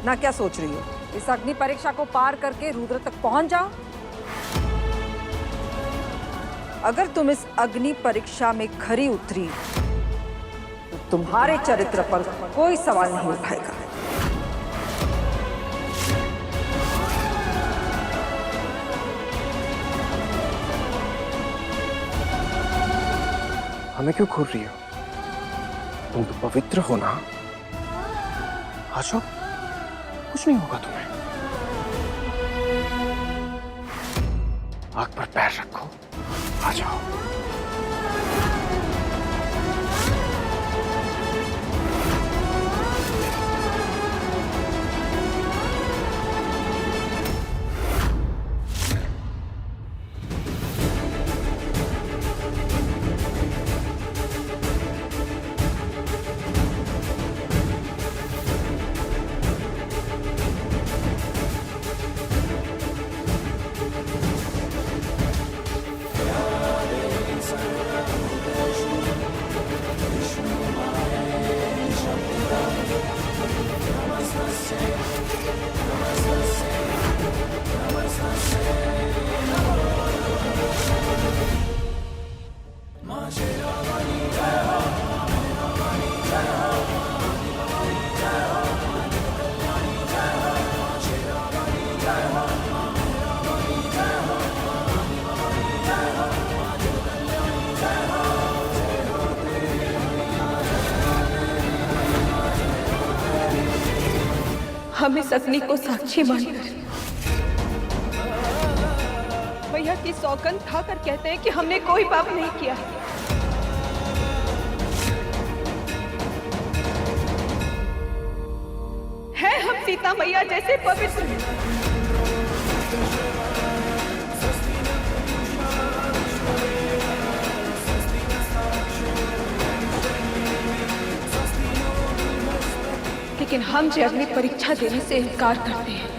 ना क्या सोच रही हो? इस अग्नि परीक्षा को पार करके रुद्र तक पहुंच जाओ। अगर तुम इस अग्नि परीक्षा में खरी उतरी तो तुम्हारे चरित्र पर कोई सवाल नहीं उठाएगा। हमें क्यों घूर रही हो? तुम तो पवित्र हो ना। आ जाओ, कुछ नहीं होगा तुम्हें। आग पर पैर रखो, आ जाओ। हम इस अग्नि को साक्षी मानकर भैया की सौगंध खाकर कहते हैं कि हमने कोई पाप नहीं किया। है हम सीता मैया जैसे पवित्र। लेकिन हम जो अग्नि परीक्षा देने से इनकार करते हैं।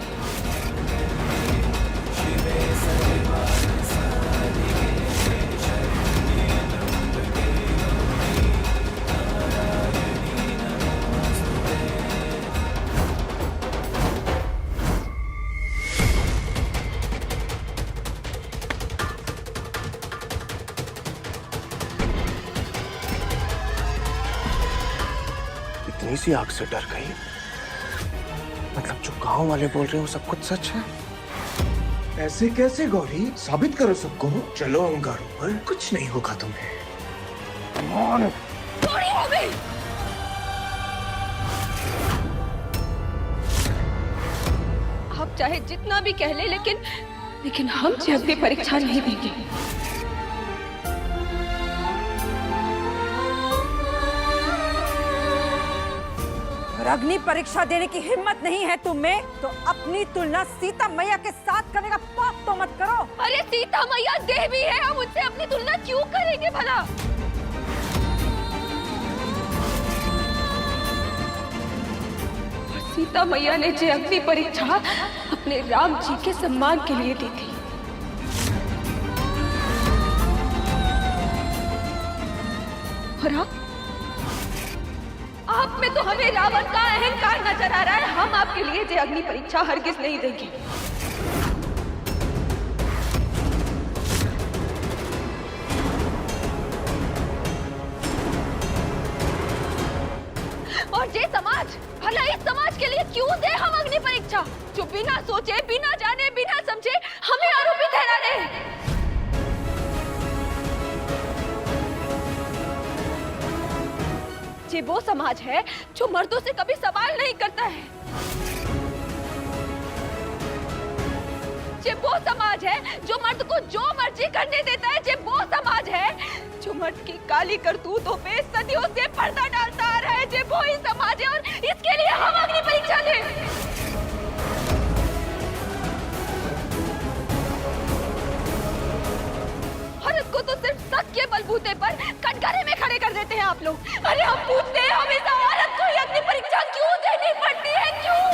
इतनी सी आग से डर गई? मतलब जो गांव वाले बोल रहे हैं वो सब कुछ सच है? ऐसे कैसे गौरी? साबित करो सबको। चलो अंगारों पर, कुछ नहीं होगा तुम्हें। थोड़ी हो गई। आप चाहे जितना भी कह ले, लेकिन हम जो अग्नि परीक्षा नहीं देंगे। अग्नि परीक्षा देने की हिम्मत नहीं है तुम में तो अपनी तुलना सीता मैया के साथ करने का पाप तो मत करो। अरे सीता मैया देवी है, हम उनसे अपनी तुलना क्यों करेंगे भला? और सीता मैया ने जो अग्नि परीक्षा अपने राम जी के सम्मान के लिए दी थी। और आप में तो हमें रावण का अहंकार नजर आ रहा है। हम आपके लिए जो अग्नि परीक्षा हरगिज नहीं देंगे। और जे समाज, भला इस समाज के लिए क्यों दे हम अग्नि परीक्षा, जो बिना सोचे, बिना जाने, बिना समझे हमें आरोपी ठहरा रहे। ये वो समाज है जो मर्दों से कभी सवाल नहीं करता है। ये वो समाज है जो मर्द को जो मर्जी करने देता है। ये वो समाज है जो मर्द की काली करतूतों पे सदियों से पर्दा डालता आ रहा है। ये वो ही समाज है और इसके लिए हम अग्नि परीक्षा दें। औरत को तो सिर्फ सच के बलबूते पर कटघरे में खड़े कर देते हैं आप लोग। अरे हम पूछते हैं, हमेशा औरत को ही अग्नि परीक्षा क्यों देनी पड़ती है? क्यों?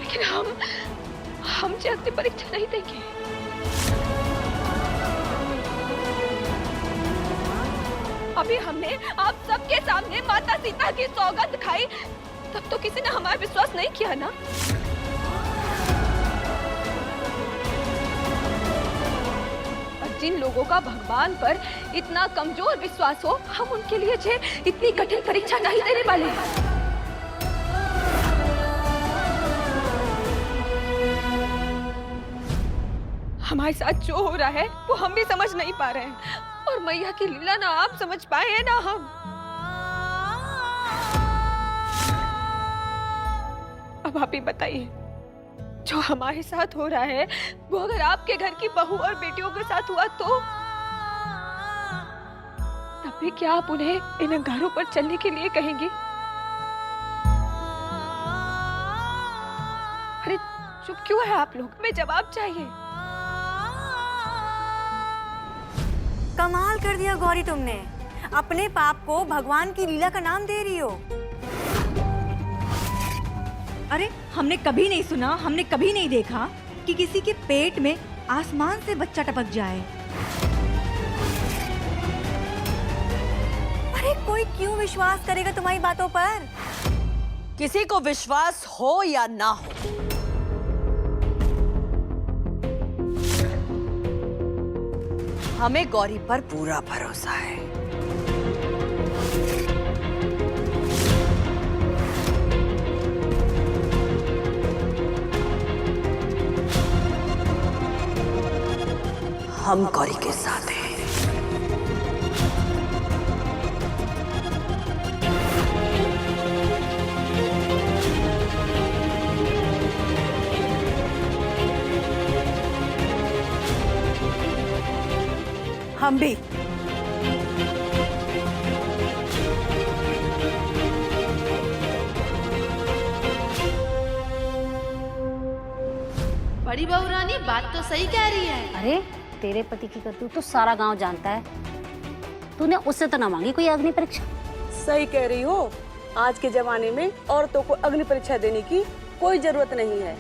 लेकिन हम जो अग्नि परीक्षा नहीं देंगे। अभी हमने आप सबके सामने माता सीता की सौगंध खाई, तब तो किसी ने हमारा विश्वास नहीं किया ना। और जिन लोगों का भगवान पर इतना कमजोर विश्वास हो, हम उनके लिए जे इतनी कठिन परीक्षा नहीं देने वाले। हमारे साथ जो हो रहा है वो हम भी समझ नहीं पा रहे हैं, और मैया की लीला ना आप समझ पाए हैं ना हम। अब आप ही बताइए, जो हमारे साथ हो रहा है वो अगर आपके घर की बहू और बेटियों के साथ हुआ तो तब भी क्या आप उन्हें इन अंगारों पर चलने के लिए कहेंगे? अरे चुप क्यों है आप लोग? हमें जवाब चाहिए। कमाल कर दिया गौरी तुमने, अपने पाप को भगवान की लीला का नाम दे रही हो। अरे हमने कभी नहीं सुना, हमने कभी नहीं देखा कि किसी के पेट में आसमान से बच्चा टपक जाए। अरे कोई क्यों विश्वास करेगा तुम्हारी बातों पर? किसी को विश्वास हो या ना हो, हमें गौरी पर पूरा भरोसा है। हम गौरी के साथ हैं। हम भी। बड़ी बहू रानी बात तो सही कह रही है। अरे तेरे पति की करतूत तो सारा गांव जानता है। तूने उससे तो ना मांगी कोई अग्नि परीक्षा। सही कह रही हो, आज के जमाने में औरतों को अग्नि परीक्षा देने की कोई जरूरत नहीं है।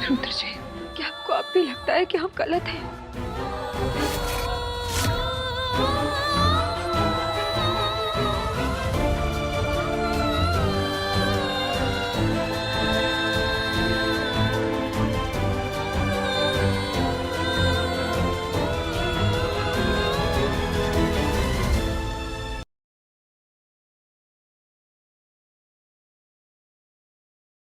रुद्र जी, क्या आपको अब भी लगता है कि हम गलत हैं?